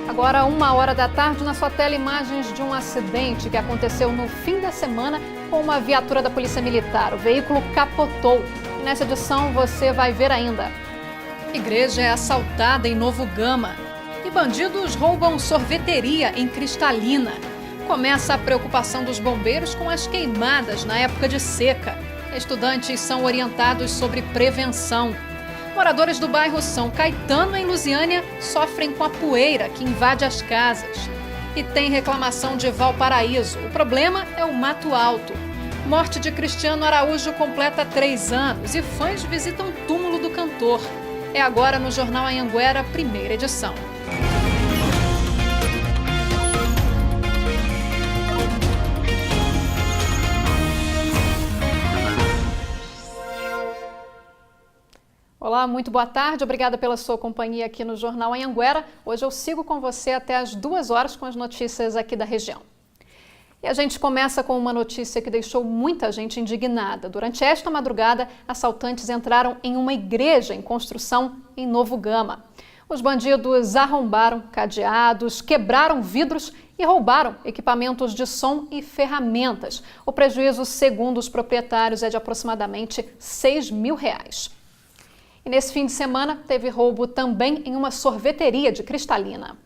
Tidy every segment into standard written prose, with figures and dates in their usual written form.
Agora, 1h da tarde, na sua tela, imagens de um acidente que aconteceu no fim da semana com uma viatura da Polícia Militar. O veículo capotou. E nessa edição você vai ver ainda. Igreja é assaltada em Novo Gama. E bandidos roubam sorveteria em Cristalina. Começa a preocupação dos bombeiros com as queimadas na época de seca. Estudantes são orientados sobre prevenção. Moradores do bairro São Caetano, em Lusiânia, sofrem com a poeira que invade as casas. E tem reclamação de Valparaíso. O problema é o mato alto. Morte de Cristiano Araújo completa 3 anos e fãs visitam o túmulo do cantor. É agora no Jornal Anhanguera, primeira edição. Olá, muito boa tarde. Obrigada pela sua companhia aqui no Jornal Anhanguera. Hoje eu sigo com você até às 2 horas com as notícias aqui da região. E a gente começa com uma notícia que deixou muita gente indignada. Durante esta madrugada, assaltantes entraram em uma igreja em construção em Novo Gama. Os bandidos arrombaram cadeados, quebraram vidros e roubaram equipamentos de som e ferramentas. O prejuízo, segundo os proprietários, é de aproximadamente R$6 mil. E nesse fim de semana, teve roubo também em uma sorveteria de Cristalina.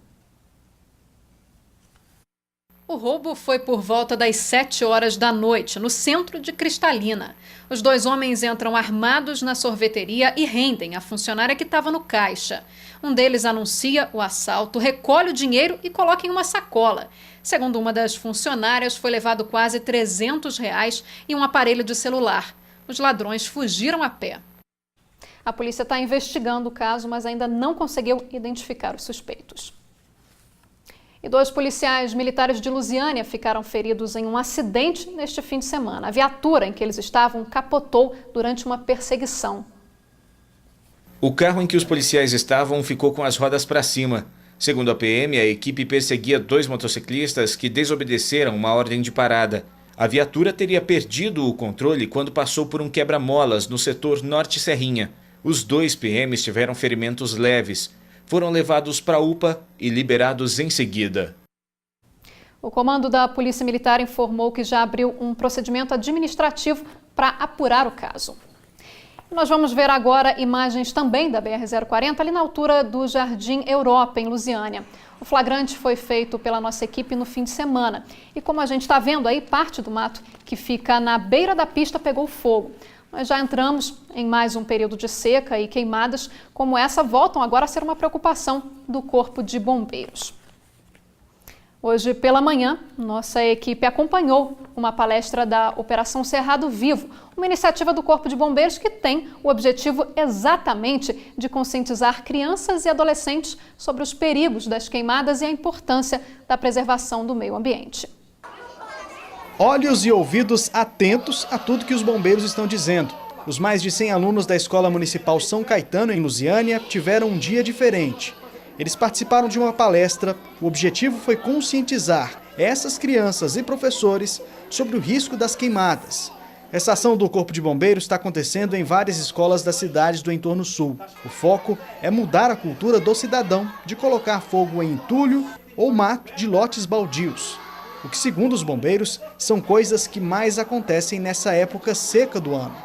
O roubo foi por volta das 7 horas da noite, no centro de Cristalina. Os 2 homens entram armados na sorveteria e rendem a funcionária que estava no caixa. Um deles anuncia o assalto, recolhe o dinheiro e coloca em uma sacola. Segundo uma das funcionárias, foi levado quase R$300 e um aparelho de celular. Os ladrões fugiram a pé. A polícia está investigando o caso, mas ainda não conseguiu identificar os suspeitos. E 2 policiais militares de Lusiânia ficaram feridos em um acidente neste fim de semana. A viatura em que eles estavam capotou durante uma perseguição. O carro em que os policiais estavam ficou com as rodas para cima. Segundo a PM, a equipe perseguia 2 motociclistas que desobedeceram uma ordem de parada. A viatura teria perdido o controle quando passou por um quebra-molas no setor Norte Serrinha. Os 2 PMs tiveram ferimentos leves. Foram levados para a UPA e liberados em seguida. O comando da Polícia Militar informou que já abriu um procedimento administrativo para apurar o caso. Nós vamos ver agora imagens também da BR-040, ali na altura do Jardim Europa, em Lusiânia. O flagrante foi feito pela nossa equipe no fim de semana. E como a gente está vendo aí, parte do mato que fica na beira da pista pegou fogo. Nós já entramos em mais um período de seca e queimadas como essa voltam agora a ser uma preocupação do Corpo de Bombeiros. Hoje pela manhã, nossa equipe acompanhou uma palestra da Operação Cerrado Vivo, uma iniciativa do Corpo de Bombeiros que tem o objetivo exatamente de conscientizar crianças e adolescentes sobre os perigos das queimadas e a importância da preservação do meio ambiente. Olhos e ouvidos atentos a tudo que os bombeiros estão dizendo. Os mais de 100 alunos da Escola Municipal São Caetano, em Lusiânia, tiveram um dia diferente. Eles participaram de uma palestra. O objetivo foi conscientizar essas crianças e professores sobre o risco das queimadas. Essa ação do Corpo de Bombeiros está acontecendo em várias escolas das cidades do entorno sul. O foco é mudar a cultura do cidadão de colocar fogo em entulho ou mato de lotes baldios. O que, segundo os bombeiros, são coisas que mais acontecem nessa época seca do ano.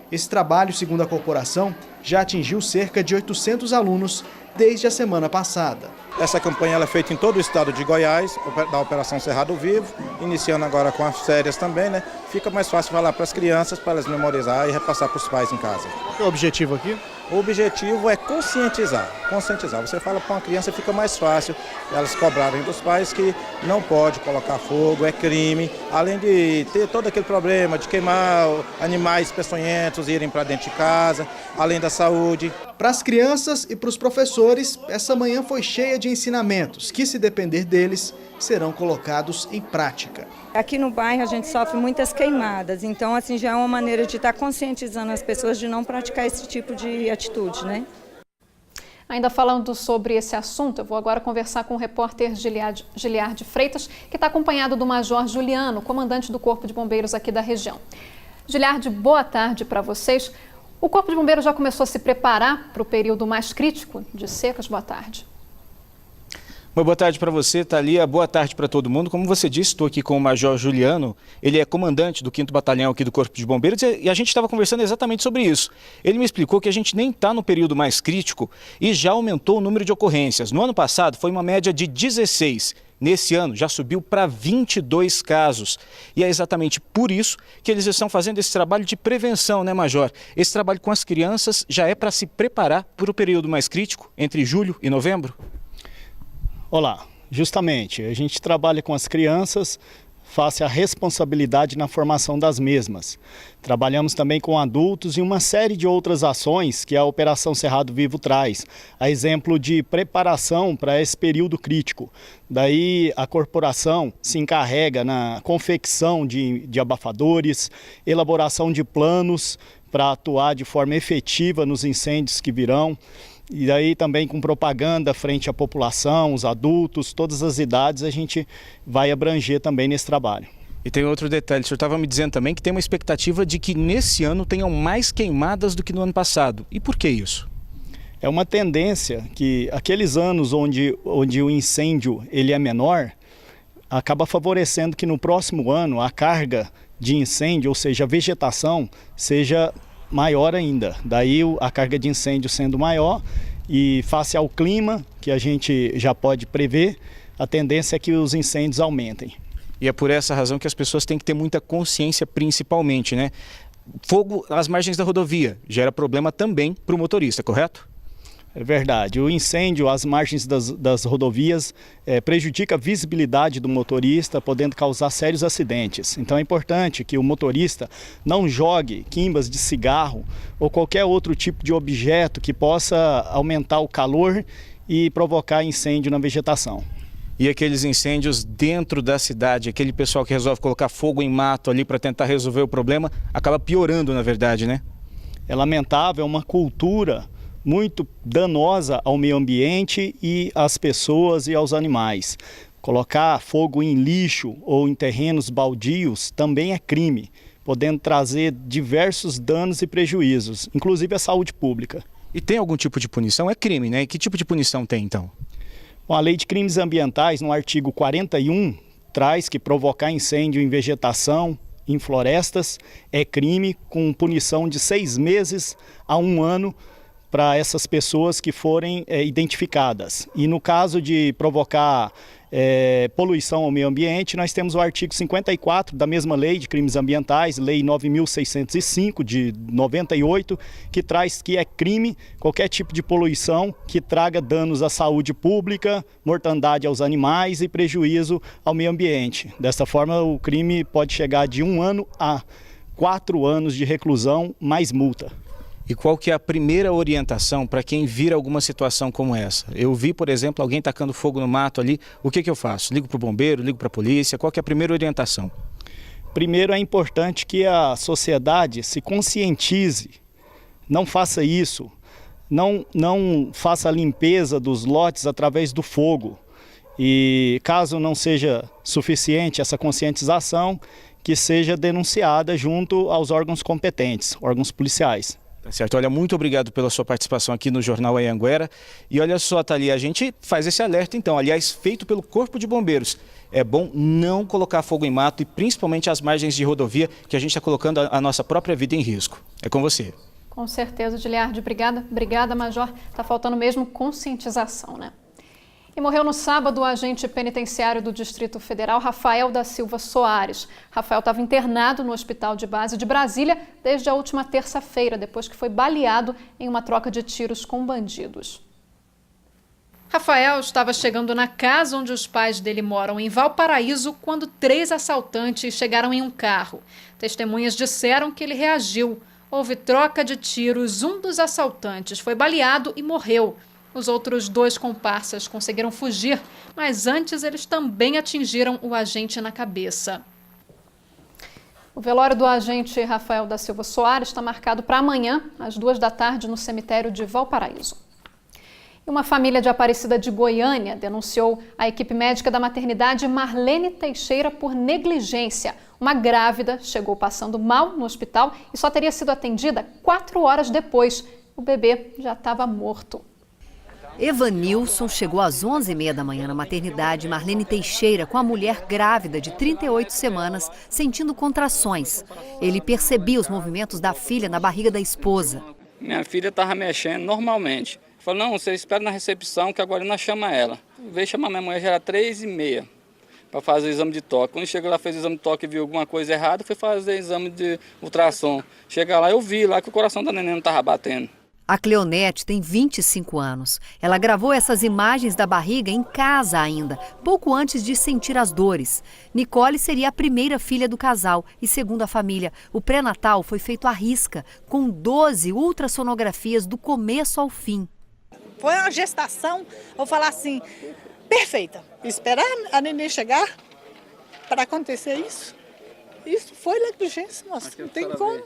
Esse trabalho, segundo a corporação, já atingiu cerca de 800 alunos desde a semana passada. Essa campanha ela é feita em todo o estado de Goiás, da Operação Cerrado Vivo, iniciando agora com as férias também, né? Fica mais fácil falar para as crianças, para elas memorizar e repassar para os pais em casa. Qual é o objetivo aqui? O objetivo é conscientizar. Você fala para uma criança, fica mais fácil elas cobrarem dos pais que não pode colocar fogo, é crime, além de ter todo aquele problema de queimar animais peçonhentos, irem para dentro de casa, além da saúde. Para as crianças e para os professores, essa manhã foi cheia de ensinamentos que, se depender deles, serão colocados em prática. Aqui no bairro a gente sofre muitas queimadas, então assim já é uma maneira de estar conscientizando as pessoas de não praticar esse tipo de atitude, né? Ainda falando sobre esse assunto, eu vou agora conversar com o repórter Giliardi Freitas, que está acompanhado do Major Juliano, comandante do Corpo de Bombeiros aqui da região. Giliardi, boa tarde para vocês. O Corpo de Bombeiros já começou a se preparar para o período mais crítico de secas? Boa tarde. Uma boa tarde para você, Thalia. Boa tarde para todo mundo. Como você disse, estou aqui com o Major Juliano. Ele é comandante do 5º Batalhão aqui do Corpo de Bombeiros e a gente estava conversando exatamente sobre isso. Ele me explicou que a gente nem está no período mais crítico e já aumentou o número de ocorrências. No ano passado foi uma média de 16. Nesse ano já subiu para 22 casos. E é exatamente por isso que eles estão fazendo esse trabalho de prevenção, né, Major? Esse trabalho com as crianças já é para se preparar para o período mais crítico, entre julho e novembro? Olá, justamente, a gente trabalha com as crianças face à responsabilidade na formação das mesmas. Trabalhamos também com adultos e uma série de outras ações que a Operação Cerrado Vivo traz, a exemplo de preparação para esse período crítico. Daí a corporação se encarrega na confecção de abafadores, elaboração de planos para atuar de forma efetiva nos incêndios que virão. E daí também com propaganda frente à população, os adultos, todas as idades a gente vai abranger também nesse trabalho. E tem outro detalhe, o senhor estava me dizendo também que tem uma expectativa de que nesse ano tenham mais queimadas do que no ano passado. E por que isso? É uma tendência que aqueles anos onde o incêndio ele é menor, acaba favorecendo que no próximo ano a carga de incêndio, ou seja, a vegetação, seja maior ainda. Daí a carga de incêndio sendo maior e face ao clima que a gente já pode prever, a tendência é que os incêndios aumentem. E é por essa razão que as pessoas têm que ter muita consciência, principalmente, né? Fogo às margens da rodovia gera problema também para o motorista, correto? É verdade. O incêndio às margens das rodovias prejudica a visibilidade do motorista, podendo causar sérios acidentes. Então é importante que o motorista não jogue quimbas de cigarro ou qualquer outro tipo de objeto que possa aumentar o calor e provocar incêndio na vegetação. E aqueles incêndios dentro da cidade, aquele pessoal que resolve colocar fogo em mato ali para tentar resolver o problema, acaba piorando, na verdade, né? É lamentável, é uma cultura muito danosa ao meio ambiente e às pessoas e aos animais. Colocar fogo em lixo ou em terrenos baldios também é crime, podendo trazer diversos danos e prejuízos, inclusive à saúde pública. E tem algum tipo de punição? É crime, né? E que tipo de punição tem, então? Bom, a Lei de Crimes Ambientais, no artigo 41, traz que provocar incêndio em vegetação, em florestas, é crime com punição de 6 meses a 1 ano para essas pessoas que forem identificadas. E no caso de provocar poluição ao meio ambiente, nós temos o artigo 54 da mesma Lei de Crimes Ambientais, Lei 9.605 de 98, que traz que é crime qualquer tipo de poluição que traga danos à saúde pública, mortandade aos animais e prejuízo ao meio ambiente. Dessa forma, o crime pode chegar de 1 ano a 4 anos de reclusão mais multa. E qual que é a primeira orientação para quem vira alguma situação como essa? Eu vi, por exemplo, alguém tacando fogo no mato ali, o que eu faço? Ligo para o bombeiro, ligo para a polícia, qual que é a primeira orientação? Primeiro é importante que a sociedade se conscientize, não faça isso, não faça a limpeza dos lotes através do fogo. E caso não seja suficiente essa conscientização, que seja denunciada junto aos órgãos competentes, órgãos policiais. Certo, olha, muito obrigado pela sua participação aqui no Jornal Anhanguera. E olha só, Thalia, a gente faz esse alerta então, aliás, feito pelo Corpo de Bombeiros. É bom não colocar fogo em mato e principalmente às margens de rodovia, que a gente está colocando a nossa própria vida em risco. É com você. Com certeza, Giliardi. Obrigada, Major. Está faltando mesmo conscientização, né? E morreu no sábado o agente penitenciário do Distrito Federal, Rafael da Silva Soares. Rafael estava internado no Hospital de Base de Brasília desde a última terça-feira, depois que foi baleado em uma troca de tiros com bandidos. Rafael estava chegando na casa onde os pais dele moram, em Valparaíso, quando 3 assaltantes chegaram em um carro. Testemunhas disseram que ele reagiu. Houve troca de tiros, um dos assaltantes foi baleado e morreu. Os outros 2 comparsas conseguiram fugir, mas antes eles também atingiram o agente na cabeça. O velório do agente Rafael da Silva Soares está marcado para amanhã, às 2 da tarde, no cemitério de Valparaíso. E uma família de Aparecida de Goiânia denunciou a equipe médica da maternidade Marlene Teixeira por negligência. Uma grávida chegou passando mal no hospital e só teria sido atendida 4 horas depois. O bebê já estava morto. Evanilson chegou às 11h30 da manhã na maternidade Marlene Teixeira com a mulher grávida de 38 semanas, sentindo contrações. Ele percebia os movimentos da filha na barriga da esposa. Minha filha estava mexendo normalmente. Falei, não, você espera na recepção que agora nós chamamos ela. Veio chamar minha mãe, já era 3h30 para fazer o exame de toque. Quando chegou lá, fez o exame de toque e viu alguma coisa errada, foi fazer o exame de ultrassom. Chegar lá, eu vi lá que o coração da neném não estava batendo. A Cleonete tem 25 anos. Ela gravou essas imagens da barriga em casa ainda, pouco antes de sentir as dores. Nicole seria a primeira filha do casal e, segundo a família, o pré-natal foi feito à risca, com 12 ultrassonografias do começo ao fim. Foi uma gestação, vou falar assim, perfeita. Esperar a neném chegar para acontecer isso. Isso foi negligência, nossa, não tem como.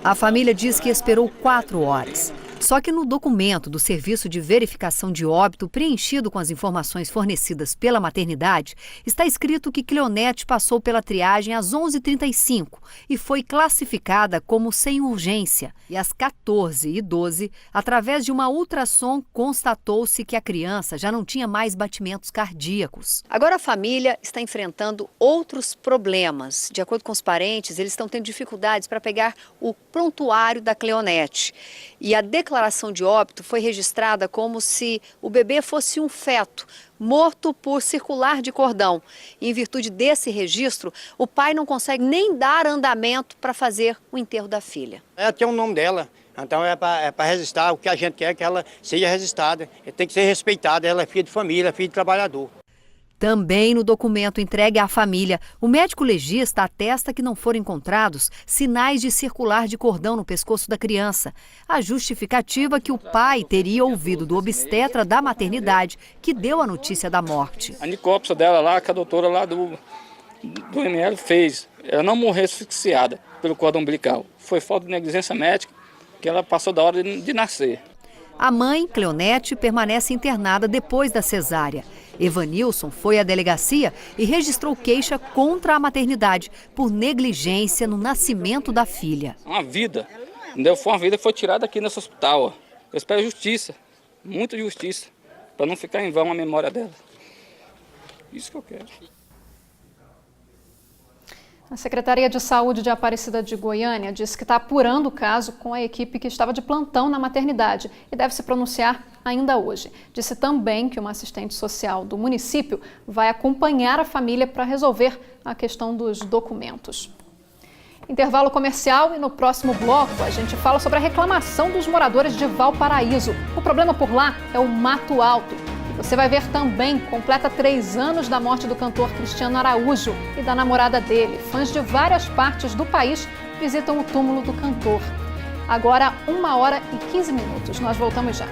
A família diz que esperou 4 horas. Só que no documento do Serviço de Verificação de Óbito, preenchido com as informações fornecidas pela maternidade, está escrito que Cleonete passou pela triagem às 11h35 e foi classificada como sem urgência. E às 14h12, através de uma ultrassom, constatou-se que a criança já não tinha mais batimentos cardíacos. Agora a família está enfrentando outros problemas. De acordo com os parentes, eles estão tendo dificuldades para pegar o prontuário da Cleonete. E a declaração de óbito foi registrada como se o bebê fosse um feto, morto por circular de cordão. E, em virtude desse registro, o pai não consegue nem dar andamento para fazer o enterro da filha. Tem o nome dela, então é para registrar o que a gente quer que ela seja registrada. Tem que ser respeitada, ela é filha de família, filha de trabalhador. Também no documento entregue à família, o médico legista atesta que não foram encontrados sinais de circular de cordão no pescoço da criança. A justificativa que o pai teria ouvido do obstetra da maternidade que deu a notícia da morte. A necrópsia dela lá, que a doutora lá do ML fez, ela não morreu asfixiada pelo cordão umbilical. Foi falta de negligência médica, que ela passou da hora de nascer. A mãe, Cleonete, permanece internada depois da cesárea. Evanilson foi à delegacia e registrou queixa contra a maternidade por negligência no nascimento da filha. Uma vida, entendeu? Foi uma vida que foi tirada aqui nesse hospital. Ó. Eu espero justiça, muita justiça, para não ficar em vão a memória dela. Isso que eu quero. A Secretaria de Saúde de Aparecida de Goiânia disse que está apurando o caso com a equipe que estava de plantão na maternidade e deve se pronunciar ainda hoje. Disse também que uma assistente social do município vai acompanhar a família para resolver a questão dos documentos. Intervalo comercial e no próximo bloco a gente fala sobre a reclamação dos moradores de Valparaíso. O problema por lá é o mato alto. Você vai ver também, completa 3 anos da morte do cantor Cristiano Araújo e da namorada dele. Fãs de várias partes do país visitam o túmulo do cantor. Agora, 1h15. Nós voltamos já.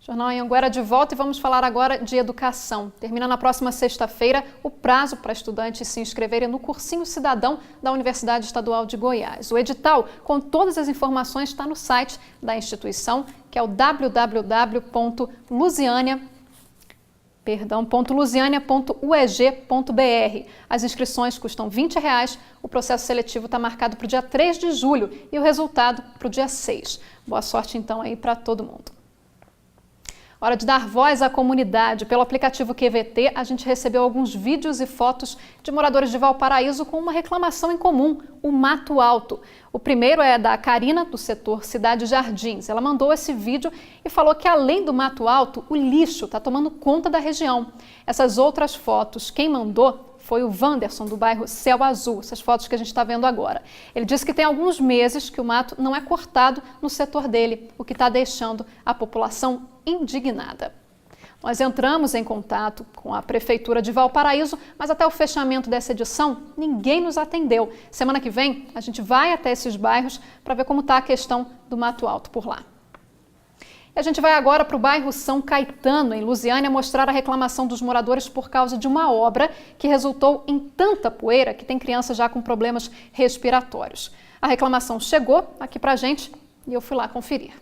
Jornal Anhanguera de volta e vamos falar agora de educação. Termina na próxima sexta-feira o prazo para estudantes se inscreverem no Cursinho Cidadão da Universidade Estadual de Goiás. O edital, com todas as informações, está no site da instituição, que é o www.lusiania.ueg.br. As inscrições custam R$ 20. O processo seletivo está marcado para o dia 3 de julho e o resultado para o dia 6. Boa sorte, então, aí para todo mundo. Hora de dar voz à comunidade. Pelo aplicativo QVT, a gente recebeu alguns vídeos e fotos de moradores de Valparaíso com uma reclamação em comum, o mato alto. O primeiro é da Karina, do setor Cidade Jardins. Ela mandou esse vídeo e falou que, além do mato alto, o lixo está tomando conta da região. Essas outras fotos, quem mandou foi o Wanderson, do bairro Céu Azul, essas fotos que a gente está vendo agora. Ele disse que tem alguns meses que o mato não é cortado no setor dele, o que está deixando a população indignada. Nós entramos em contato com a Prefeitura de Valparaíso, mas até o fechamento dessa edição, ninguém nos atendeu. Semana que vem, a gente vai até esses bairros para ver como está a questão do mato alto por lá. A gente vai agora para o bairro São Caetano, em Lusiânia, mostrar a reclamação dos moradores por causa de uma obra que resultou em tanta poeira que tem crianças já com problemas respiratórios. A reclamação chegou aqui para a gente e eu fui lá conferir.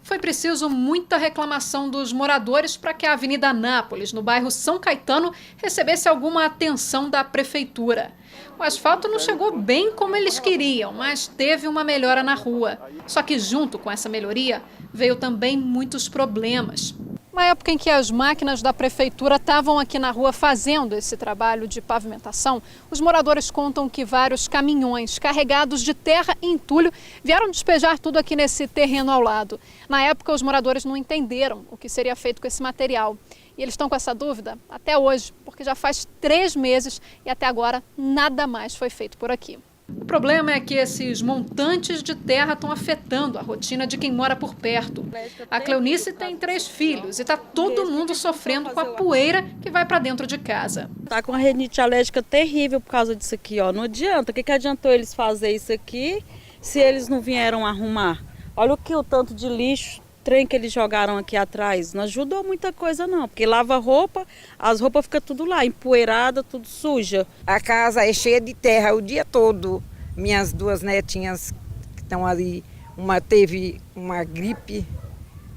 Foi preciso muita reclamação dos moradores para que a Avenida Anápolis, no bairro São Caetano, recebesse alguma atenção da prefeitura. O asfalto não chegou bem como eles queriam, mas teve uma melhora na rua. Só que junto com essa melhoria, veio também muitos problemas. Uma época em que as máquinas da prefeitura estavam aqui na rua fazendo esse trabalho de pavimentação, os moradores contam que vários caminhões carregados de terra e entulho vieram despejar tudo aqui nesse terreno ao lado. Na época, os moradores não entenderam o que seria feito com esse material. E eles estão com essa dúvida até hoje, porque já faz 3 meses e até agora nada mais foi feito por aqui. O problema é que esses montantes de terra estão afetando a rotina de quem mora por perto. A Cleonice tem 3 filhos e está todo mundo sofrendo com a poeira que vai para dentro de casa. Está com uma rinite alérgica terrível por causa disso aqui, ó. Não adianta. O que adiantou eles fazer isso aqui se eles não vieram arrumar? Olha o tanto de lixo, trem que eles jogaram aqui atrás. Não ajudou muita coisa não, porque lava roupa, as roupas ficam tudo lá, empoeirada, tudo suja. A casa é cheia de terra o dia todo. Minhas 2 netinhas que estão ali, uma teve uma gripe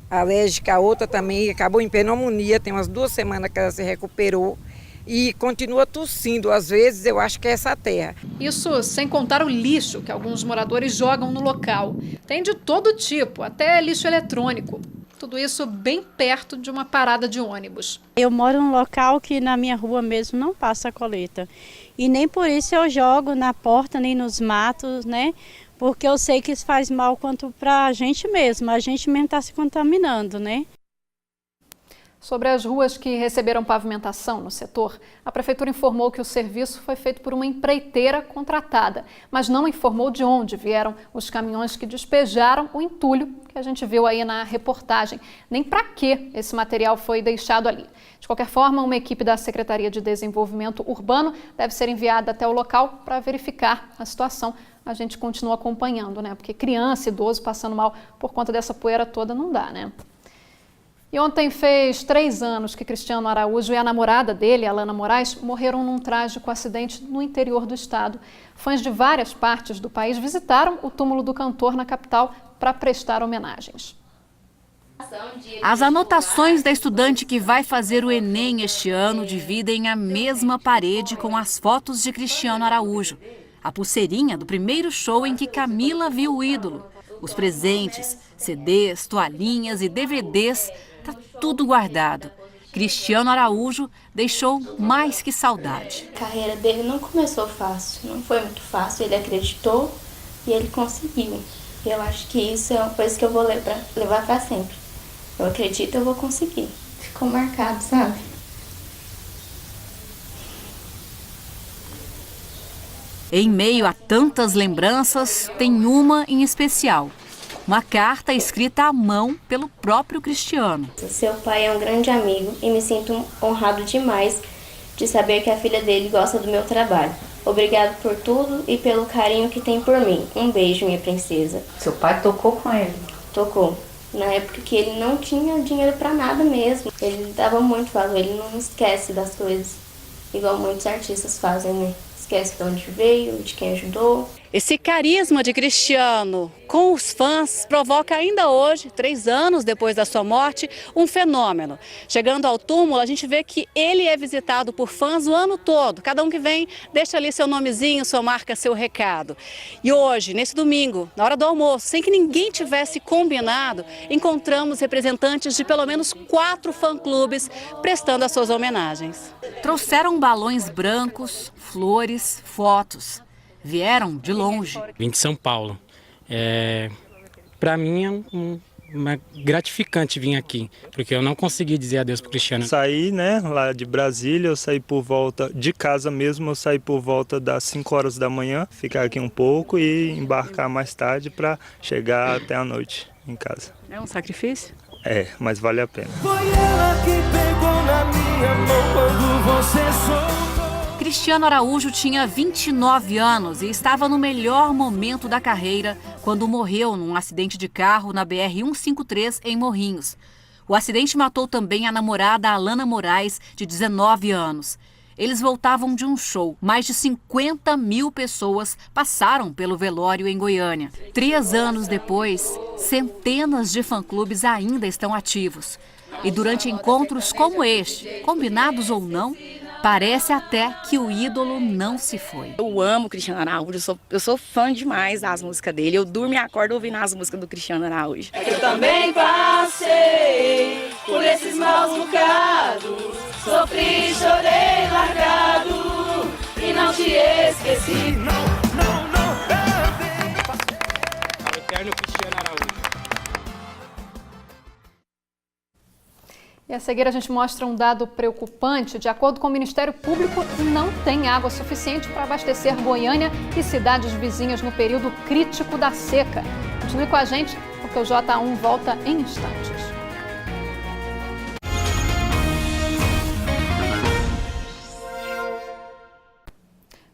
alérgica, a outra também acabou em pneumonia, tem umas 2 semanas que ela se recuperou e continua tossindo. Às vezes eu acho que é essa terra. Isso sem contar o lixo que alguns moradores jogam no local. Tem de todo tipo, até lixo eletrônico. Tudo isso bem perto de uma parada de ônibus. Eu moro num local que na minha rua mesmo não passa a coleta. E nem por isso eu jogo na porta, nem nos matos, né? Porque eu sei que isso faz mal quanto para a gente mesmo está se contaminando, né? Sobre as ruas que receberam pavimentação no setor, a prefeitura informou que o serviço foi feito por uma empreiteira contratada, mas não informou de onde vieram os caminhões que despejaram o entulho que a gente viu aí na reportagem, nem para que esse material foi deixado ali. De qualquer forma, uma equipe da Secretaria de Desenvolvimento Urbano deve ser enviada até o local para verificar a situação. A gente continua acompanhando, né? Porque criança, idoso passando mal por conta dessa poeira toda não dá, né? E ontem fez 3 anos que Cristiano Araújo e a namorada dele, Alana Moraes, morreram num trágico acidente no interior do estado. Fãs de várias partes do país visitaram o túmulo do cantor na capital para prestar homenagens. As anotações da estudante que vai fazer o Enem este ano dividem a mesma parede com as fotos de Cristiano Araújo. A pulseirinha do primeiro show em que Camila viu o ídolo. Os presentes, CDs, toalhinhas e DVDs, tá tudo guardado. Cristiano Araújo deixou mais que saudade. A carreira dele não começou fácil, não foi muito fácil. Ele acreditou e ele conseguiu. Eu acho que isso é uma coisa que eu vou levar para sempre. Eu acredito, eu vou conseguir. Ficou marcado, sabe? Em meio a tantas lembranças, tem uma em especial. Uma carta escrita à mão pelo próprio Cristiano. Seu pai é um grande amigo e me sinto honrado demais de saber que a filha dele gosta do meu trabalho. Obrigado por tudo e pelo carinho que tem por mim. Um beijo, minha princesa. Seu pai tocou com ele? Tocou. Na época que ele não tinha dinheiro para nada mesmo. Ele dava muito valor, ele não esquece das coisas. Igual muitos artistas fazem, né? Esquece de onde veio, de quem ajudou. Esse carisma de Cristiano com os fãs provoca ainda hoje, 3 anos depois da sua morte, um fenômeno. Chegando ao túmulo, a gente vê que ele é visitado por fãs o ano todo. Cada um que vem deixa ali seu nomezinho, sua marca, seu recado. E hoje, nesse domingo, na hora do almoço, sem que ninguém tivesse combinado, encontramos representantes de pelo menos 4 fã-clubes prestando as suas homenagens. Trouxeram balões brancos, flores, fotos. Vieram de longe. Vim de São Paulo. Para mim é gratificante vir aqui, porque eu não consegui dizer adeus para o Cristiano. Saí, né, lá de Brasília, eu saí por volta de casa mesmo, eu saí por volta das 5 horas da manhã, ficar aqui um pouco e embarcar mais tarde para chegar até a noite em casa. É um sacrifício? É, mas vale a pena. Foi ela que pegou na minha mão quando você soltou. Cristiano Araújo tinha 29 anos e estava no melhor momento da carreira quando morreu num acidente de carro na BR-153 em Morrinhos. O acidente matou também a namorada Alana Moraes, de 19 anos. Eles voltavam de um show. Mais de 50 mil pessoas passaram pelo velório em Goiânia. 3 anos depois, centenas de fã-clubes ainda estão ativos. E durante encontros como este, combinados ou não, parece até que o ídolo não se foi. Eu amo o Cristiano Araújo, eu sou fã demais das músicas dele. Eu durmo e acordo ouvindo as músicas do Cristiano Araújo. Eu também passei por esses maus bocados, sofri, chorei, largado e não te esqueci. Não. Ao eterno Cristiano Araújo. E a seguir a gente mostra um dado preocupante. De acordo com o Ministério Público, não tem água suficiente para abastecer Goiânia e cidades vizinhas no período crítico da seca. Continue com a gente, porque o J1 volta em instantes.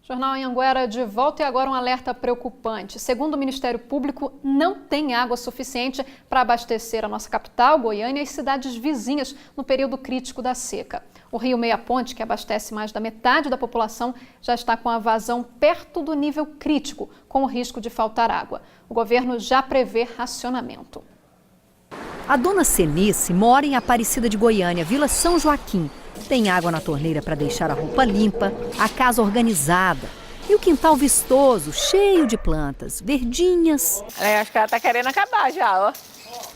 Jornal Anhanguera de volta e agora um alerta preocupante. Segundo o Ministério Público, não tem água suficiente para abastecer a nossa capital, Goiânia, e cidades vizinhas no período crítico da seca. O Rio Meia Ponte, que abastece mais da metade da população, já está com a vazão perto do nível crítico, com o risco de faltar água. O governo já prevê racionamento. A dona Cenice mora em Aparecida de Goiânia, Vila São Joaquim. Tem água na torneira para deixar a roupa limpa, a casa organizada e o quintal vistoso, cheio de plantas, verdinhas. Acho que ela está querendo acabar já, ó.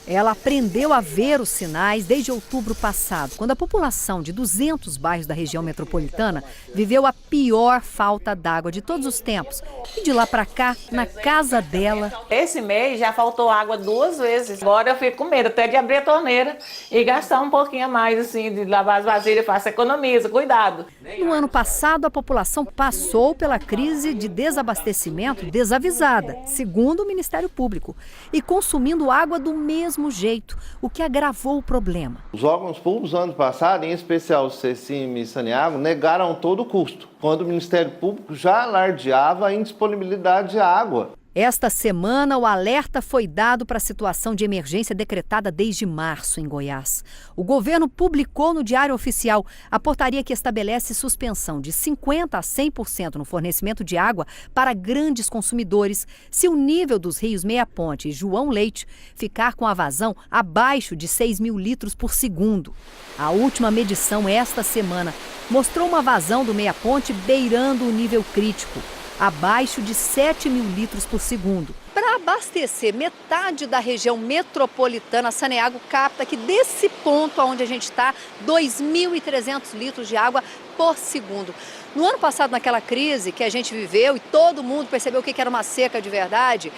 Ela aprendeu a ver os sinais desde outubro passado, quando a população de 200 bairros da região metropolitana viveu a pior falta d'água de todos os tempos. E de lá para cá, na casa dela... Esse mês já faltou água 2 vezes. Agora eu fico com medo até de abrir a torneira e gastar um pouquinho a mais, assim, de lavar as vasilhas, faça economiza, cuidado. No ano passado, a população passou pela crise de desabastecimento desavisada, segundo o Ministério Público, e consumindo água do mesmo jeito, o que agravou o problema. Os órgãos públicos, ano passado, em especial o CECIM e Saneago, negaram todo o custo, quando o Ministério Público já alardeava a indisponibilidade de água. Esta semana, o alerta foi dado para a situação de emergência decretada desde março em Goiás. O governo publicou no Diário Oficial a portaria que estabelece suspensão de 50% a 100% no fornecimento de água para grandes consumidores se o nível dos rios Meia Ponte e João Leite ficar com a vazão abaixo de 6 mil litros por segundo. A última medição esta semana mostrou uma vazão do Meia Ponte beirando o nível crítico, abaixo de 7 mil litros por segundo. Para abastecer metade da região metropolitana, a Saneago capta que desse ponto onde a gente está, 2.300 litros de água por segundo. No ano passado, naquela crise que a gente viveu e todo mundo percebeu o que era uma seca de verdade,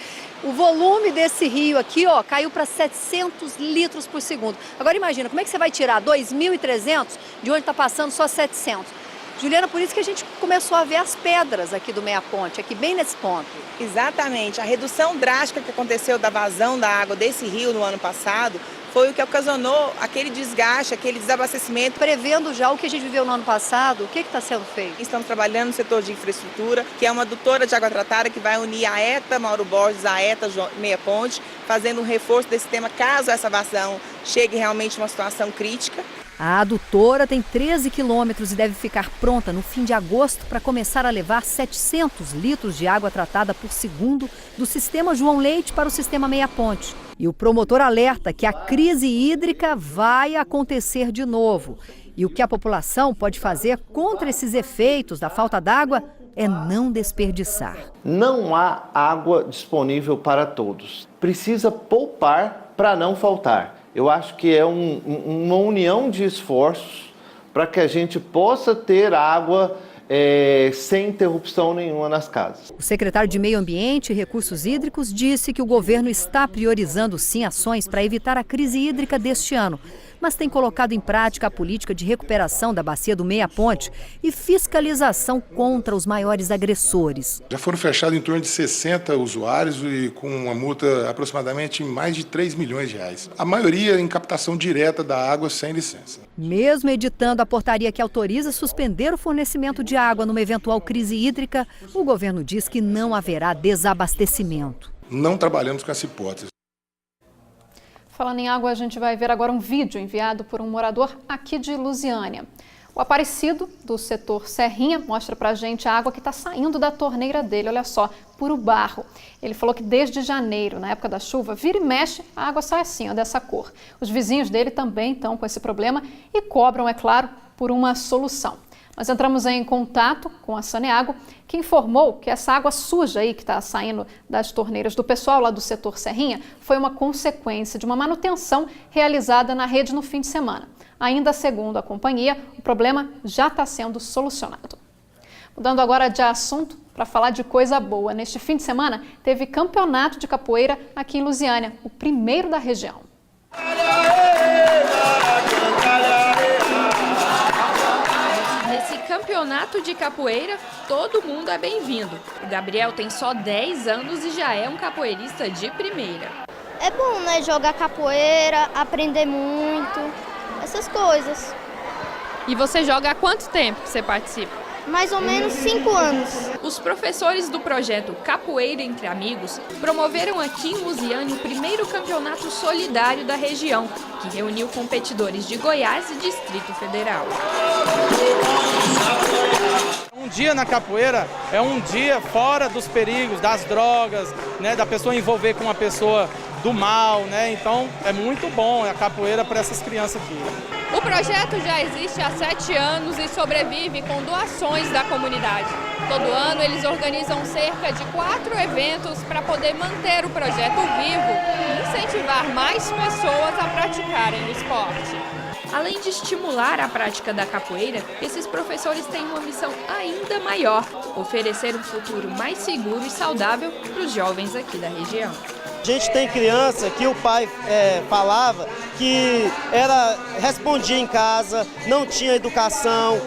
o volume desse rio aqui, ó, caiu para 700 litros por segundo. Agora imagina, como é que você vai tirar 2.300 de onde está passando só 700? Juliana, por isso que a gente começou a ver as pedras aqui do Meia Ponte, aqui bem nesse ponto. Exatamente. A redução drástica que aconteceu da vazão da água desse rio no ano passado foi o que ocasionou aquele desgaste, aquele desabastecimento. Prevendo já o que a gente viveu no ano passado, o que está sendo feito? Estamos trabalhando no setor de infraestrutura, que é uma adutora de água tratada que vai unir a ETA Mauro Borges à ETA Meia Ponte, fazendo um reforço desse sistema caso essa vazão chegue realmente a uma situação crítica. A adutora tem 13 quilômetros e deve ficar pronta no fim de agosto para começar a levar 700 litros de água tratada por segundo do sistema João Leite para o sistema Meia Ponte. E o promotor alerta que a crise hídrica vai acontecer de novo. E o que a população pode fazer contra esses efeitos da falta d'água é não desperdiçar. Não há água disponível para todos. Precisa poupar para não faltar. Eu acho que é uma união de esforços para que a gente possa ter água sem interrupção nenhuma nas casas. O secretário de Meio Ambiente e Recursos Hídricos disse que o governo está priorizando sim ações para evitar a crise hídrica deste ano, mas tem colocado em prática a política de recuperação da bacia do Meia Ponte e fiscalização contra os maiores agressores. Já foram fechados em torno de 60 usuários e com uma multa aproximadamente em mais de 3 milhões de reais. A maioria em captação direta da água sem licença. Mesmo editando a portaria que autoriza suspender o fornecimento de água numa eventual crise hídrica, o governo diz que não haverá desabastecimento. Não trabalhamos com essa hipótese. Falando em água, a gente vai ver agora um vídeo enviado por um morador aqui de Lusiânia. O Aparecido, do setor Serrinha, mostra pra gente a água que está saindo da torneira dele, olha só, puro barro. Ele falou que desde janeiro, na época da chuva, vira e mexe, a água sai assim, ó, dessa cor. Os vizinhos dele também estão com esse problema e cobram, é claro, por uma solução. Nós entramos em contato com a Saneago, que informou que essa água suja aí que está saindo das torneiras do pessoal lá do setor Serrinha foi uma consequência de uma manutenção realizada na rede no fim de semana. Ainda segundo a companhia, o problema já está sendo solucionado. Mudando agora de assunto para falar de coisa boa. Neste fim de semana teve campeonato de capoeira aqui em Lusiânia, o primeiro da região. Nesse campeonato de capoeira, todo mundo é bem-vindo. O Gabriel tem só 10 anos e já é um capoeirista de primeira. É bom, né? Jogar capoeira, aprender muito, essas coisas. E você joga há quanto tempo que você participa? Mais ou menos 5 anos. Os professores do projeto Capoeira Entre Amigos promoveram aqui em Lusiânia o primeiro campeonato solidário da região, que reuniu competidores de Goiás e Distrito Federal. Um dia na capoeira é um dia fora dos perigos, das drogas, né, da pessoa envolver com uma pessoa do mal, né? Então é muito bom a capoeira para essas crianças aqui. O projeto já existe há 7 anos e sobrevive com doações da comunidade. Todo ano eles organizam cerca de 4 eventos para poder manter o projeto vivo e incentivar mais pessoas a praticarem o esporte. Além de estimular a prática da capoeira, esses professores têm uma missão ainda maior: oferecer um futuro mais seguro e saudável para os jovens aqui da região. A gente tem criança que o pai falava que respondia em casa, não tinha educação,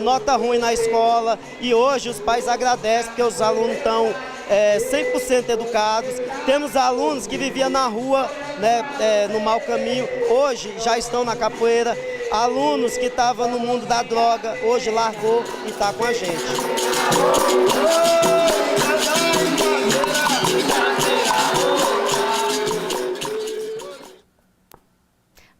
nota ruim na escola, e hoje os pais agradecem porque os alunos estão 100% educados. Temos alunos que viviam na rua, né, no mau caminho, hoje já estão na capoeira. Alunos que estavam no mundo da droga, hoje largou e está com a gente.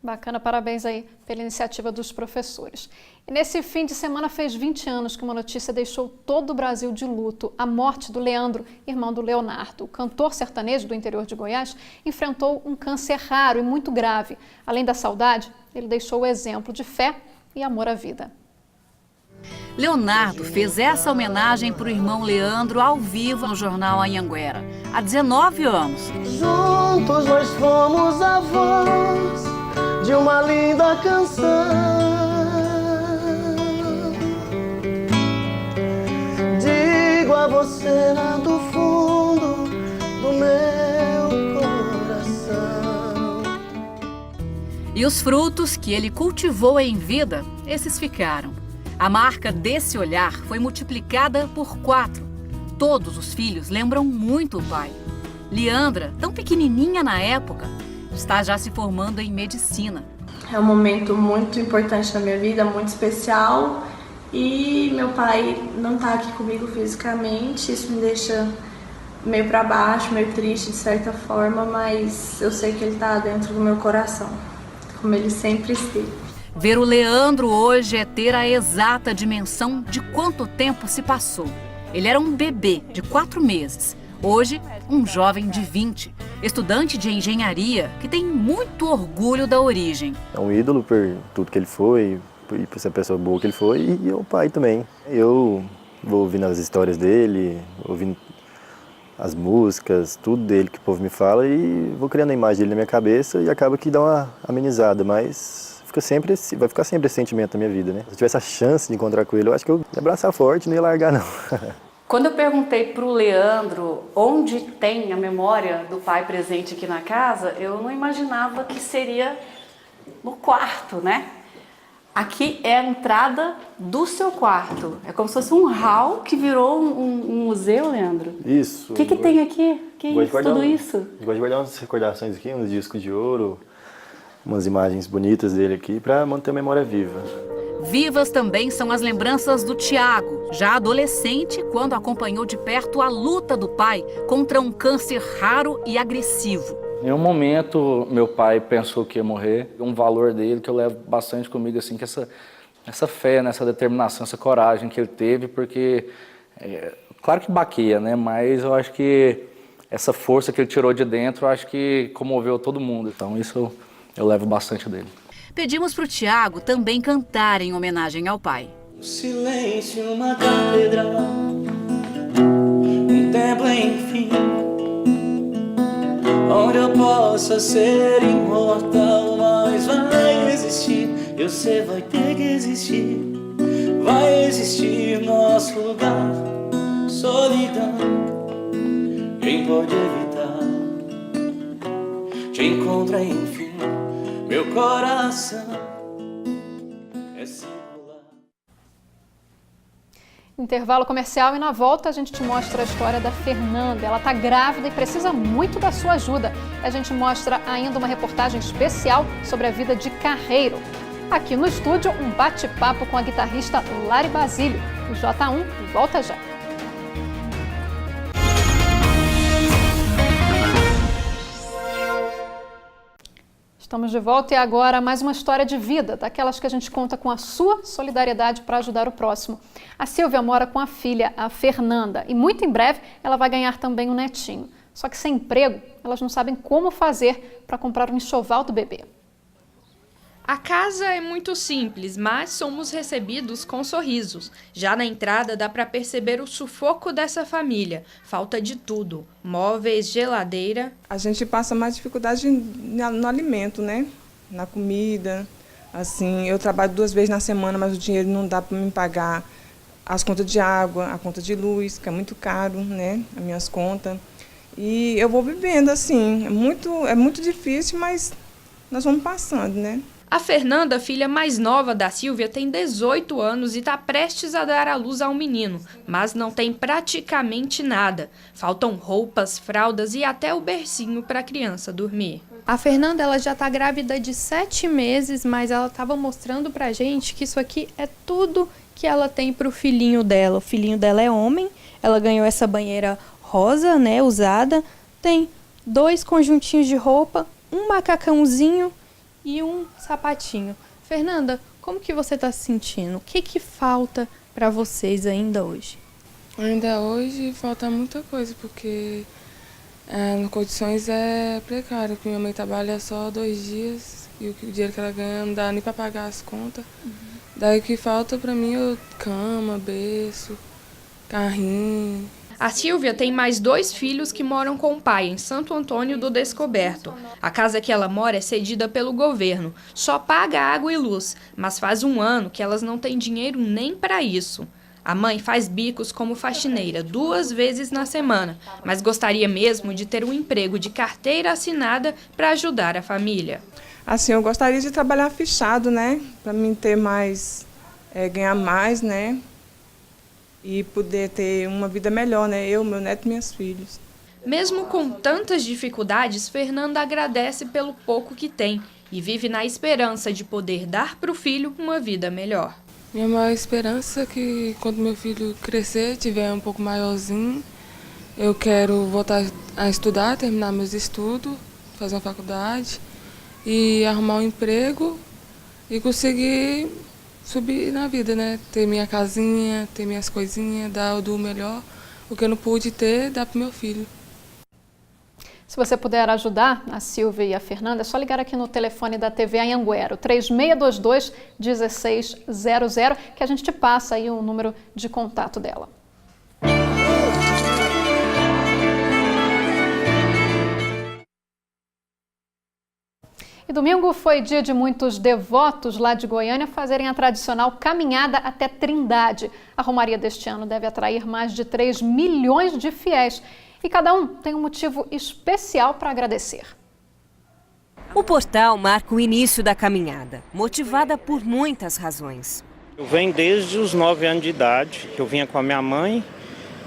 Bacana, parabéns aí pela iniciativa dos professores. E nesse fim de semana fez 20 anos que uma notícia deixou todo o Brasil de luto: a morte do Leandro, irmão do Leonardo. O cantor sertanejo do interior de Goiás enfrentou um câncer raro e muito grave. Além da saudade, ele deixou o exemplo de fé e amor à vida. Leonardo fez essa homenagem para o irmão Leandro ao vivo no jornal Anhanguera, há 19 anos. Juntos nós fomos a voz de uma linda canção. Digo a você lá do fundo do meu coração. E os frutos que ele cultivou em vida, esses ficaram. A marca desse olhar foi multiplicada por 4. Todos os filhos lembram muito o pai. Leandra, tão pequenininha na época, está já se formando em medicina. É um momento muito importante na minha vida, muito especial. E meu pai não está aqui comigo fisicamente, isso me deixa meio para baixo, meio triste de certa forma, mas eu sei que ele está dentro do meu coração, como ele sempre esteve. Ver o Leandro hoje é ter a exata dimensão de quanto tempo se passou. Ele era um bebê de 4 meses. Hoje, um jovem de 20, estudante de engenharia que tem muito orgulho da origem. É um ídolo por tudo que ele foi, e por ser a pessoa boa que ele foi, e o pai também. Eu vou ouvindo as histórias dele, ouvindo as músicas, tudo dele que o povo me fala, e vou criando a imagem dele na minha cabeça e acaba que dá uma amenizada, mas vai ficar sempre esse sentimento na minha vida, né? Se eu tivesse a chance de encontrar com ele, eu acho que eu ia abraçar forte e não ia largar, não. Quando eu perguntei para o Leandro onde tem a memória do pai presente aqui na casa, eu não imaginava que seria no quarto, né? Aqui é a entrada do seu quarto. É como se fosse um hall que virou um museu, Leandro. Isso. O que tem aqui? Que isso, tudo isso? Eu gosto de guardar umas recordações aqui, uns discos de ouro, umas imagens bonitas dele aqui, para manter a memória viva. Vivas também são as lembranças do Tiago, já adolescente, quando acompanhou de perto a luta do pai contra um câncer raro e agressivo. Em um momento, meu pai pensou que ia morrer. Um valor dele que eu levo bastante comigo, assim, que essa essa fé, essa determinação, essa coragem que ele teve, porque, claro que baqueia, né? Mas eu acho que essa força que ele tirou de dentro, eu acho que comoveu todo mundo. Então isso eu levo bastante dele. Pedimos para o Tiago também cantar em homenagem ao pai. Silêncio, uma catedral, um templo enfim, onde eu possa ser imortal, mas vai existir, eu sei, vai ter que existir, vai existir nosso lugar, solidão, quem pode evitar, te encontra enfim, meu coração é singular. Intervalo comercial e na volta a gente te mostra a história da Fernanda. Ela está grávida e precisa muito da sua ajuda. A gente mostra ainda uma reportagem especial sobre a vida de carreiro. Aqui no estúdio, um bate-papo com a guitarrista Lari Basílio. O J1 volta já. Estamos de volta e agora mais uma história de vida, daquelas que a gente conta com a sua solidariedade para ajudar o próximo. A Silvia mora com a filha, a Fernanda, e muito em breve ela vai ganhar também um netinho. Só que sem emprego, elas não sabem como fazer para comprar um enxoval do bebê. A casa é muito simples, mas somos recebidos com sorrisos. Já na entrada dá para perceber o sufoco dessa família. Falta de tudo, móveis, geladeira. A gente passa mais dificuldade no alimento, né? Na comida. Assim, eu trabalho 2 vezes na semana, mas o dinheiro não dá para me pagar as contas de água, a conta de luz, que é muito caro, né? As minhas contas. E eu vou vivendo assim. É muito difícil, mas nós vamos passando, né? A Fernanda, filha mais nova da Silvia, tem 18 anos e está prestes a dar à luz a um menino, mas não tem praticamente nada. Faltam roupas, fraldas e até o bercinho para a criança dormir. A Fernanda ela já está grávida de 7 meses, mas ela estava mostrando para a gente que isso aqui é tudo que ela tem para o filhinho dela. O filhinho dela é homem, ela ganhou essa banheira rosa, né, usada, tem 2 conjuntinhos de roupa, um macacãozinho e um sapatinho. Fernanda, como que você está se sentindo? O que falta para vocês ainda hoje? Ainda hoje falta muita coisa, porque as condições é precário, porque minha mãe trabalha só 2 dias e o dinheiro que ela ganha não dá nem para pagar as contas. Daí o que falta para mim é cama, berço, carrinho. A Silvia tem mais 2 filhos que moram com o pai em Santo Antônio do Descoberto. A casa que ela mora é cedida pelo governo, só paga água e luz, mas faz 1 ano que elas não têm dinheiro nem para isso. A mãe faz bicos como faxineira 2 vezes na semana, mas gostaria mesmo de ter um emprego de carteira assinada para ajudar a família. Assim, eu gostaria de trabalhar fichado, né? Para mim ter mais, ganhar mais, né? E poder ter uma vida melhor, né? Eu, meu neto e meus filhos. Mesmo com tantas dificuldades, Fernanda agradece pelo pouco que tem e vive na esperança de poder dar para o filho uma vida melhor. Minha maior esperança é que quando meu filho crescer, tiver um pouco maiorzinho, eu quero voltar a estudar, terminar meus estudos, fazer uma faculdade e arrumar um emprego e conseguir subir na vida, né? Ter minha casinha, ter minhas coisinhas, dar do melhor. O que eu não pude ter, dá pro meu filho. Se você puder ajudar a Silvia e a Fernanda, é só ligar aqui no telefone da TV Anhanguera, 3622-1600, que a gente te passa aí o número de contato dela. E domingo foi dia de muitos devotos lá de Goiânia fazerem a tradicional caminhada até Trindade. A romaria deste ano deve atrair mais de 3 milhões de fiéis. E cada um tem um motivo especial para agradecer. O portal marca o início da caminhada, motivada por muitas razões. Eu venho desde os 9 anos de idade, eu vinha com a minha mãe.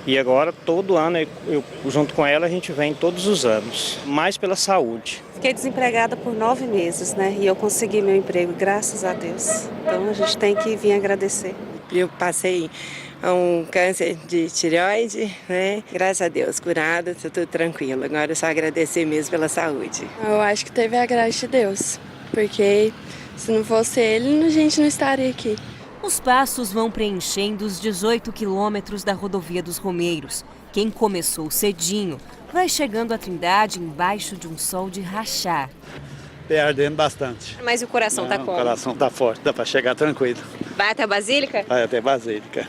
E agora, todo ano, eu junto com ela, a gente vem todos os anos, mais pela saúde. Fiquei desempregada por 9 meses, né? E eu consegui meu emprego, graças a Deus. Então, a gente tem que vir agradecer. Eu passei um câncer de tireoide, né? Graças a Deus, curada, estou tudo tranquilo. Agora é só agradecer mesmo pela saúde. Eu acho que teve a graça de Deus, porque se não fosse ele, a gente não estaria aqui. Os passos vão preenchendo os 18 quilômetros da rodovia dos Romeiros. Quem começou cedinho vai chegando à Trindade embaixo de um sol de rachar. Pé ardendo bastante. Mas o coração tá como? O coração tá forte, dá para chegar tranquilo. Vai até a Basílica? Vai até a Basílica.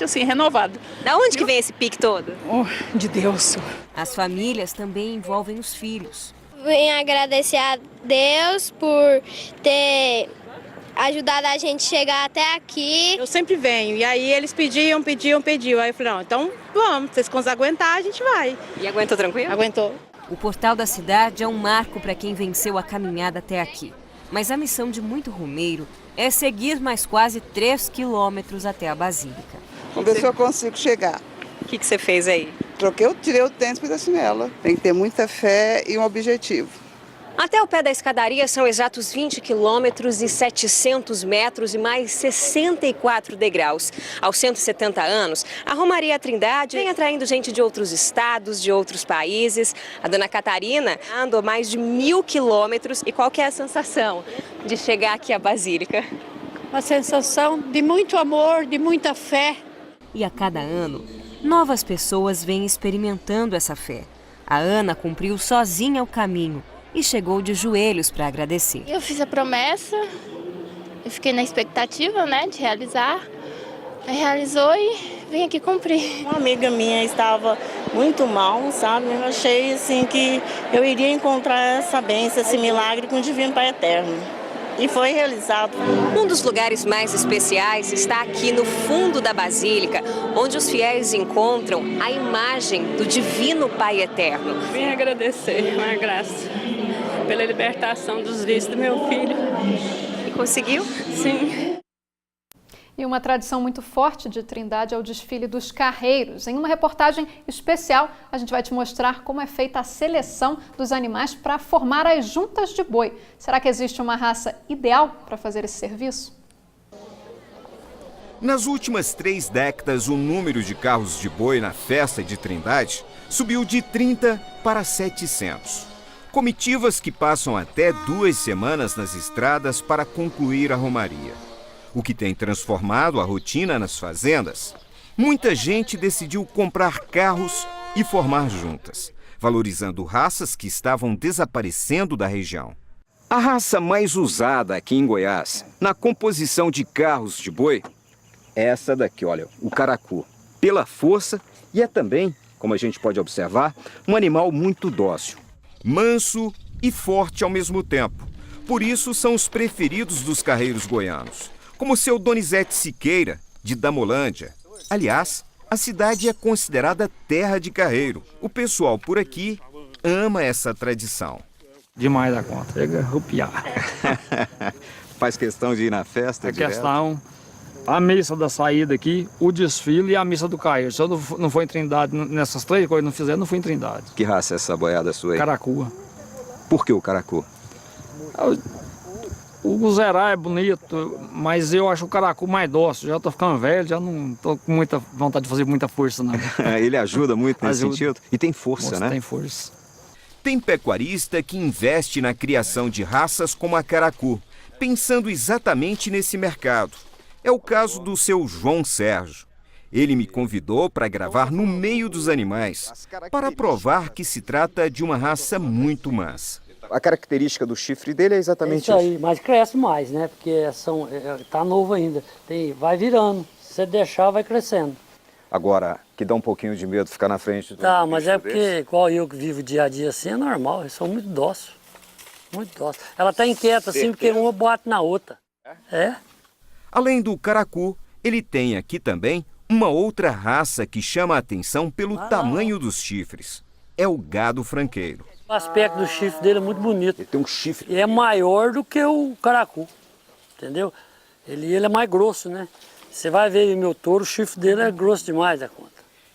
Assim, renovado. Da onde que vem esse pique todo? De Deus. As famílias também envolvem os filhos. Venho agradecer a Deus por ter ajudado a gente a chegar até aqui. Eu sempre venho, e aí eles pediam. Aí eu falei, não, então vamos, se vocês conseguem aguentar, a gente vai. E aguentou tranquilo? Aguentou. O portal da cidade é um marco para quem venceu a caminhada até aqui. Mas a missão de muito romeiro é seguir mais quase 3 quilômetros até a Basílica. Vamos ver se eu consigo chegar. O que você fez aí? Tirei o tênis para a chinela. Tem que ter muita fé e um objetivo. Até o pé da escadaria são exatos 20 quilômetros e 700 metros e mais 64 degraus. Aos 170 anos, a Romaria Trindade vem atraindo gente de outros estados, de outros países. A dona Catarina andou mais de 1000 quilômetros. E qual que é a sensação de chegar aqui à Basílica? Uma sensação de muito amor, de muita fé. E a cada ano, novas pessoas vêm experimentando essa fé. A Ana cumpriu sozinha o caminho e chegou de joelhos para agradecer. Eu fiz a promessa, eu fiquei na expectativa, de realizar. Realizou e vim aqui cumprir. Uma amiga minha estava muito mal, sabe? Eu achei assim que eu iria encontrar essa bênção, esse milagre com o Divino Pai Eterno. E foi realizado. Um dos lugares mais especiais está aqui no fundo da Basílica, onde os fiéis encontram a imagem do Divino Pai Eterno. Vim agradecer, uma graça, pela libertação dos vícios do meu filho. E conseguiu? Sim. E uma tradição muito forte de Trindade é o desfile dos carreiros. Em uma reportagem especial, a gente vai te mostrar como é feita a seleção dos animais para formar as juntas de boi. Será que existe uma raça ideal para fazer esse serviço? Nas últimas 3 décadas, o número de carros de boi na festa de Trindade subiu de 30 para 700. Comitivas que passam até 2 semanas nas estradas para concluir a romaria. O que tem transformado a rotina nas fazendas. Muita gente decidiu comprar carros e formar juntas, valorizando raças que estavam desaparecendo da região. A raça mais usada aqui em Goiás, na composição de carros de boi, é essa daqui, olha, o caracu. Pela força e é também, como a gente pode observar, um animal muito dócil, manso e forte ao mesmo tempo. Por isso são os preferidos dos carreiros goianos. Como seu Donizete Siqueira, de Damolândia. Aliás, a cidade é considerada terra de carreiro. O pessoal por aqui ama essa tradição. Demais da conta, chega a arrupiar. Faz questão de ir na festa? É questão, a missa da saída aqui, o desfile e a missa do carreiro. Se eu não for em Trindade, nessas 3 coisas não fizer, não fui em Trindade. Que raça é essa boiada sua aí? Caracu. Por que o caracu? O Guzerá é bonito, mas eu acho o caracu mais dócil. Já tô ficando velho, já não tô com muita vontade de fazer muita força, não. Ele ajuda muito nesse sentido? E tem força, né? Tem força. Tem pecuarista que investe na criação de raças como a caracu, pensando exatamente nesse mercado. É o caso do seu João Sérgio. Ele me convidou para gravar no meio dos animais, para provar que se trata de uma raça muito mansa. A característica do chifre dele é exatamente isso aí, mas cresce mais, né? Porque tá novo ainda. Vai virando. Se você deixar, vai crescendo. Agora, que dá um pouquinho de medo ficar na frente do Tá, mas é porque, igual eu que vivo dia a dia assim, é normal. Eles são muito dóceis. Muito dóceis. Ela tá inquieta assim, porque uma bate na outra. É. Além do caracu, ele tem aqui também uma outra raça que chama a atenção pelo tamanho dos chifres. É o gado franqueiro. O aspecto do chifre dele é muito bonito. Ele tem um chifre. E é maior do que o caracu, entendeu? Ele é mais grosso, né? Você vai ver meu touro, o chifre dele é grosso demais da conta.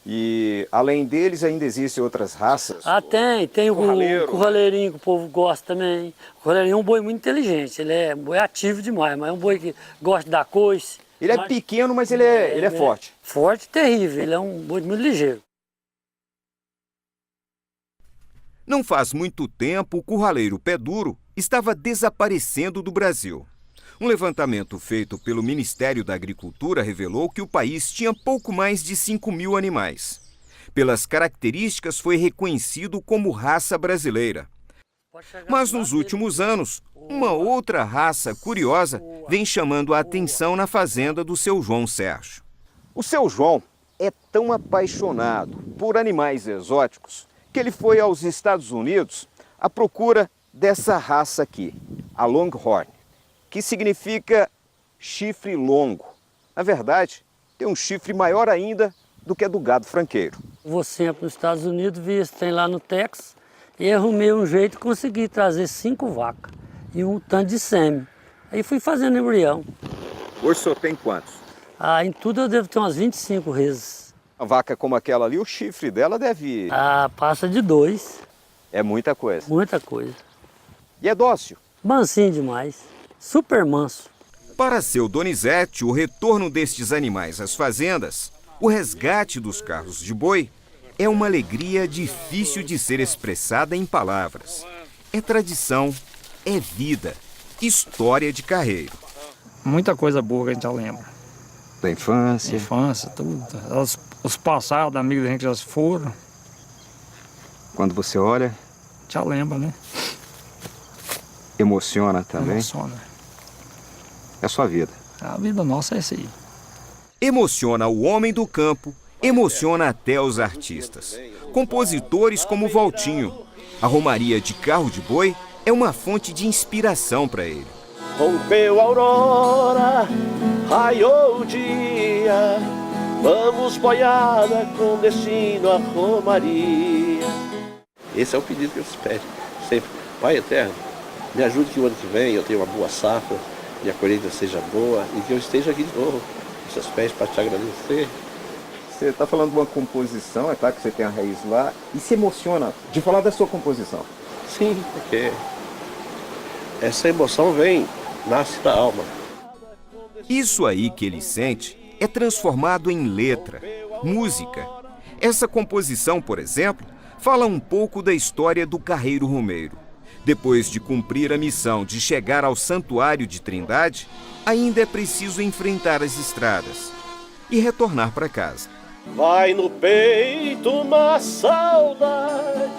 E além deles ainda existem outras raças? Tem o curraleirinho que o povo gosta também. O curraleirinho é um boi muito inteligente, ele é um boi ativo demais, mas é um boi que gosta de dar coice. Ele é pequeno, mas ele é forte. Forte e terrível, ele é um boi muito ligeiro. Não faz muito tempo, o curraleiro Pé Duro estava desaparecendo do Brasil. Um levantamento feito pelo Ministério da Agricultura revelou que o país tinha pouco mais de 5.000 animais. Pelas características, foi reconhecido como raça brasileira. Mas nos últimos anos, uma outra raça curiosa vem chamando a atenção na fazenda do seu João Sérgio. O seu João é tão apaixonado por animais exóticos que ele foi aos Estados Unidos à procura dessa raça aqui, a Longhorn, que significa chifre longo. Na verdade, tem um chifre maior ainda do que a do gado franqueiro. Vou sempre nos Estados Unidos, vi se tem lá no Texas, e arrumei um jeito de conseguir trazer 5 vacas e um tanto de sêmen. Aí fui fazendo embrião. Hoje o senhor tem quantos? Em tudo eu devo ter umas 25 reses. Uma vaca como aquela ali, o chifre dela deve... Passa de 2. É muita coisa. Muita coisa. E é dócil? Mansinho demais. Super manso. Para seu Donizete, o retorno destes animais às fazendas, o resgate dos carros de boi, é uma alegria difícil de ser expressada em palavras. É tradição, é vida, história de carreiro. Muita coisa boa que a gente já lembra. Da infância? Infância, tudo. Os passados, amigos da gente já se foram. Quando você olha... Já lembra, né? Emociona também? Emociona. É a sua vida. A vida nossa é essa aí. Emociona o homem do campo, emociona até os artistas. Compositores como Valtinho. A romaria de carro de boi é uma fonte de inspiração para ele. Rompeu a aurora, raiou o dia, vamos boiada com destino à romaria. Esse é o pedido que eu pede sempre. Pai eterno, me ajude que o ano que vem eu tenha uma boa safra, e a colheita seja boa e que eu esteja aqui de novo, com seus pés para te agradecer. Você está falando de uma composição, é claro que você tem a raiz lá, e se emociona de falar da sua composição. Sim, porque essa emoção nasce da alma. Isso aí que ele sente é transformado em letra, música. Essa composição, por exemplo, fala um pouco da história do carreiro romeiro. Depois de cumprir a missão de chegar ao Santuário de Trindade, ainda é preciso enfrentar as estradas e retornar para casa. Vai no peito uma saudade,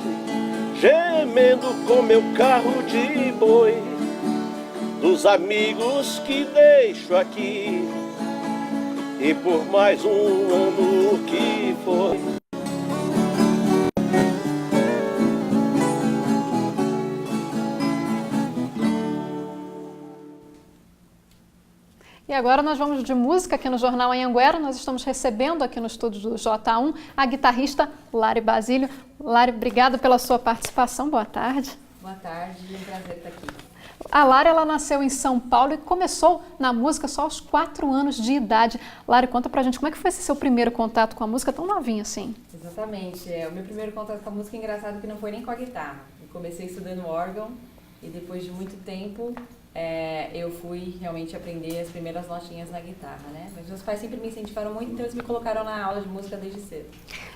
gemendo com meu carro de boi, dos amigos que deixo aqui, e por mais um ano que foi. E agora nós vamos de música aqui no Jornal Anhanguera. Nós estamos recebendo aqui no estúdio do J1 a guitarrista Lari Basílio. Lari, obrigada pela sua participação. Boa tarde. Boa tarde, é um prazer estar aqui. A Lari, ela nasceu em São Paulo e começou na música só aos 4 anos de idade. Lari, conta pra gente como é que foi esse seu primeiro contato com a música tão novinha assim? Exatamente. O meu primeiro contato com a música é engraçado que não foi nem com a guitarra. Eu comecei estudando órgão e depois de muito tempo eu fui realmente aprender as primeiras notinhas na guitarra, né? Mas meus pais sempre me incentivaram muito, então eles me colocaram na aula de música desde cedo.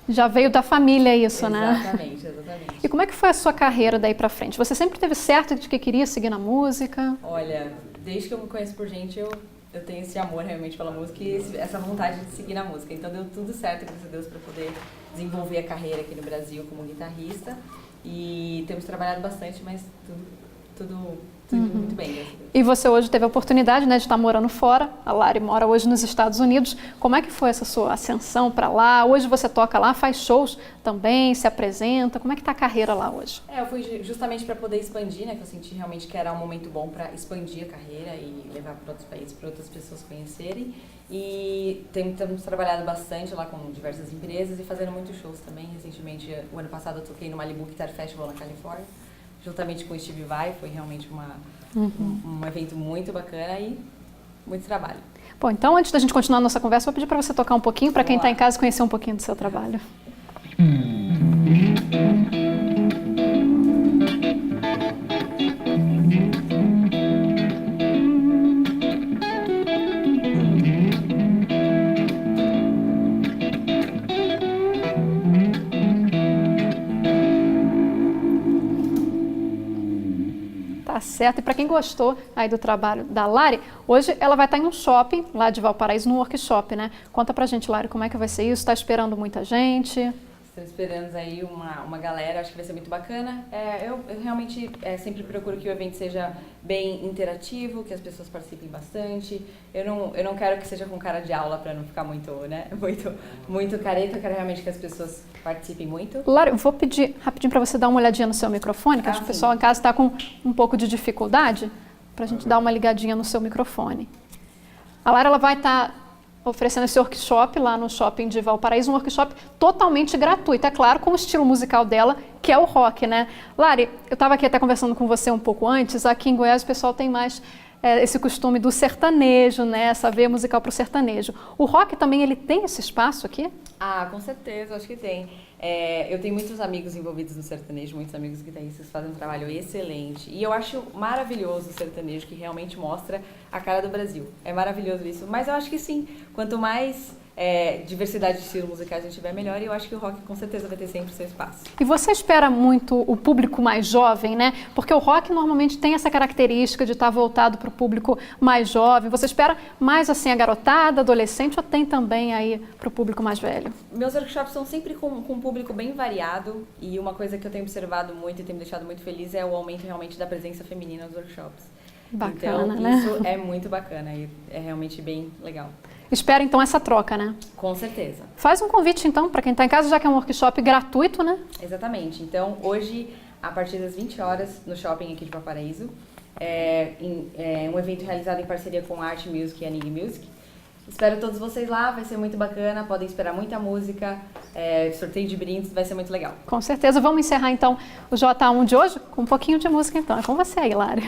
Já veio da família isso, né? Exatamente, exatamente. E como é que foi a sua carreira daí pra frente? Você sempre teve certo de que queria seguir na música? Olha, desde que eu me conheço por gente, eu tenho esse amor realmente pela música e essa vontade de seguir na música. Então deu tudo certo, graças a Deus, para poder desenvolver a carreira aqui no Brasil como guitarrista. E temos trabalhado bastante, mas tudo muito bem. E você hoje teve a oportunidade, né, de estar morando fora. A Lari mora hoje nos Estados Unidos. Como é que foi essa sua ascensão para lá? Hoje você toca lá, faz shows também, se apresenta. Como é que está a carreira lá hoje? Eu fui justamente para poder expandir, né, que eu senti realmente que era um momento bom para expandir a carreira e levar para outros países, para outras pessoas conhecerem. E temos trabalhado bastante lá com diversas empresas e fazendo muitos shows também. Recentemente, o ano passado, eu toquei no Malibu Guitar Festival na Califórnia, juntamente com o Steve Vai. Foi realmente um evento muito bacana e muito trabalho. Bom, então antes da gente continuar a nossa conversa, vou pedir para você tocar um pouquinho, para quem está em casa conhecer um pouquinho do seu trabalho. certo. E para quem gostou aí do trabalho da Lari, hoje ela vai estar em um shopping lá de Valparaíso, no workshop, né? Conta pra gente, Lari, como é que vai ser isso? Está esperando muita gente? Estamos esperando aí uma galera, acho que vai ser muito bacana. Eu realmente sempre procuro que o evento seja bem interativo, que as pessoas participem bastante. Eu não quero que seja com cara de aula para não ficar muito careta, eu quero realmente que as pessoas participem muito. Lara, eu vou pedir rapidinho para você dar uma olhadinha no seu microfone, que acho que o pessoal em casa está com um pouco de dificuldade, para a gente dar uma ligadinha no seu microfone. A Lara ela vai estar oferecendo esse workshop lá no shopping de Valparaíso, um workshop totalmente gratuito, é claro, com o estilo musical dela, que é o rock, né? Lari, eu estava aqui até conversando com você um pouco antes, aqui em Goiás o pessoal tem mais esse costume do sertanejo, né? Essa veia musical para o sertanejo. O rock também, ele tem esse espaço aqui? Ah, com certeza, acho que tem. Eu tenho muitos amigos envolvidos no sertanejo, muitos amigos guitarristas fazem um trabalho excelente. E eu acho maravilhoso o sertanejo, que realmente mostra a cara do Brasil. É maravilhoso isso. Mas eu acho que sim, quanto mais diversidade de estilos musicais a gente tiver, melhor. E eu acho que o rock com certeza vai ter sempre seu espaço. E você espera muito o público mais jovem, né? Porque o rock normalmente tem essa característica de estar voltado para o público mais jovem. Você espera mais assim a garotada, adolescente, ou tem também aí para o público mais velho? Meus workshops são sempre com um público bem variado. E uma coisa que eu tenho observado muito e tem me deixado muito feliz é o aumento realmente da presença feminina nos workshops. Bacana, então, né? Isso é muito bacana e é realmente bem legal. Espera então essa troca, né? Com certeza. Faz um convite então para quem está em casa, já que é um workshop gratuito, né? Exatamente. Então, hoje, a partir das 20 horas, no shopping aqui de Valparaíso, um evento realizado em parceria com a Art Music e a Nig Music. Espero todos vocês lá, vai ser muito bacana, podem esperar muita música, sorteio de brindes, vai ser muito legal. Com certeza. Vamos encerrar então o J1 de hoje com um pouquinho de música então. É com você aí, Lara.